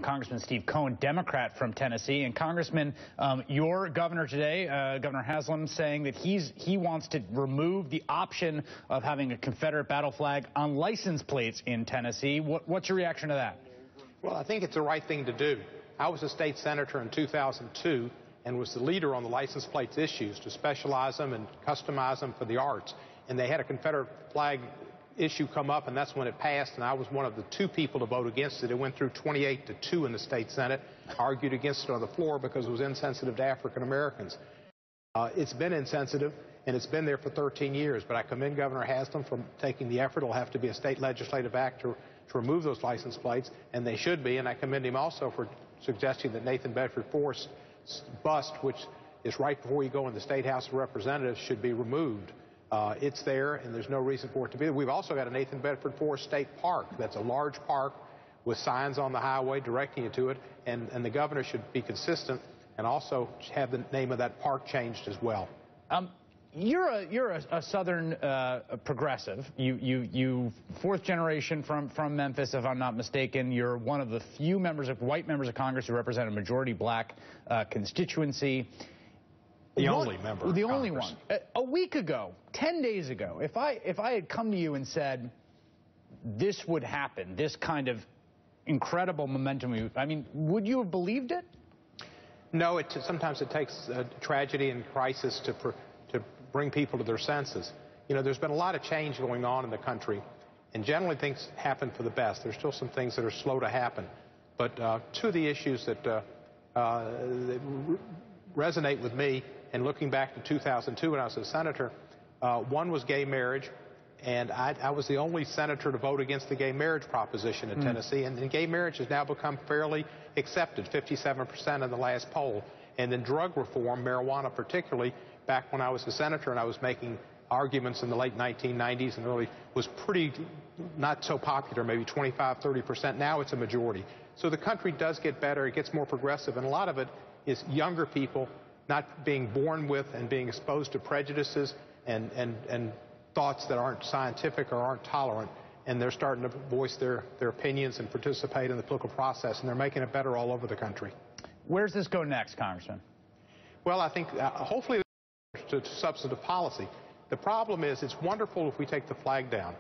Congressman Steve Cohen, Democrat from Tennessee. And Congressman, your governor today, Governor Haslam, saying that he wants to remove the option of having a Confederate battle flag on license plates in Tennessee. What's your reaction to that? Well, I think it's the right thing to do. I was a state senator in 2002 and was the leader on the license plates issues to specialize them and customize them for the arts. And they had a Confederate flag issue come up, and that's when it passed, and I was one of the two people to vote against it. It went through 28-2 in the state Senate, argued against it on the floor because it was insensitive to African Americans. It's been insensitive, and it's been there for 13 years, but I commend Governor Haslam for taking the effort. It'll have to be a state legislative act to remove those license plates, and they should be, and I commend him also for suggesting that Nathan Bedford Forrest's bust, which is right before you go in the State House of Representatives, should be removed. It's there, and there's no reason for it to be there. We've also got a Nathan Bedford Forrest State Park. That's a large park with signs on the highway directing you to it, and the governor should be consistent and also have the name of that park changed as well. You're a Southern progressive. You fourth generation from Memphis, if I'm not mistaken. You're one of the few white members of Congress who represent a majority black constituency. The only member. The only one. A week ago, 10 days ago, if I had come to you and said this would happen, this kind of incredible momentum, I mean, would you have believed it? No. Sometimes it takes tragedy and crisis to bring people to their senses. You know, there's been a lot of change going on in the country, and generally things happen for the best. There's still some things that are slow to happen. But two of the issues that resonate with me, and looking back to 2002 when I was a senator, one was gay marriage, and I was the only senator to vote against the gay marriage proposition in Tennessee, and gay marriage has now become fairly accepted, 57% in the last poll. And then drug reform, marijuana particularly, back when I was a senator and I was making arguments in the late 1990s and early, was pretty not so popular, maybe 25-30%. Now it's a majority. So the country does get better, it gets more progressive, and a lot of it is younger people not being born with and being exposed to prejudices and thoughts that aren't scientific or aren't tolerant, and they're starting to voice their opinions and participate in the political process, and they're making it better all over the country. Where's this go next, Congressman? Well, I think hopefully to substantive policy. The problem is it's wonderful if we take the flag down,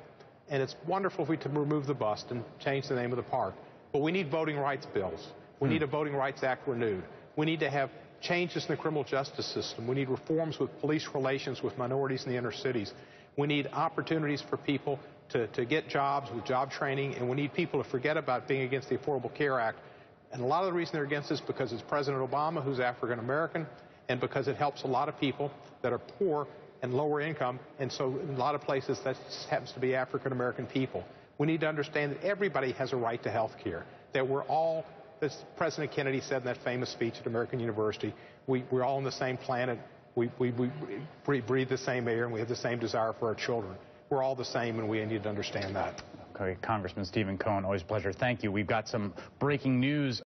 and it's wonderful if we remove the bust and change the name of the park, but we need voting rights bills. We need a Voting Rights Act renewed. We need to have changes in the criminal justice system. We need reforms with police relations with minorities in the inner cities. We need opportunities for people to get jobs with job training, and we need people to forget about being against the Affordable Care Act. And a lot of the reason they're against this is because it's President Obama, who's African American, and because it helps a lot of people that are poor and lower income, and so in a lot of places that happens to be African American people. We need to understand that everybody has a right to health care, that we're all, as President Kennedy said in that famous speech at American University, we're all on the same planet, we breathe the same air, and we have the same desire for our children. We're all the same, and we need to understand that. Okay, Congressman Stephen Cohen, always a pleasure. Thank you. We've got some breaking news.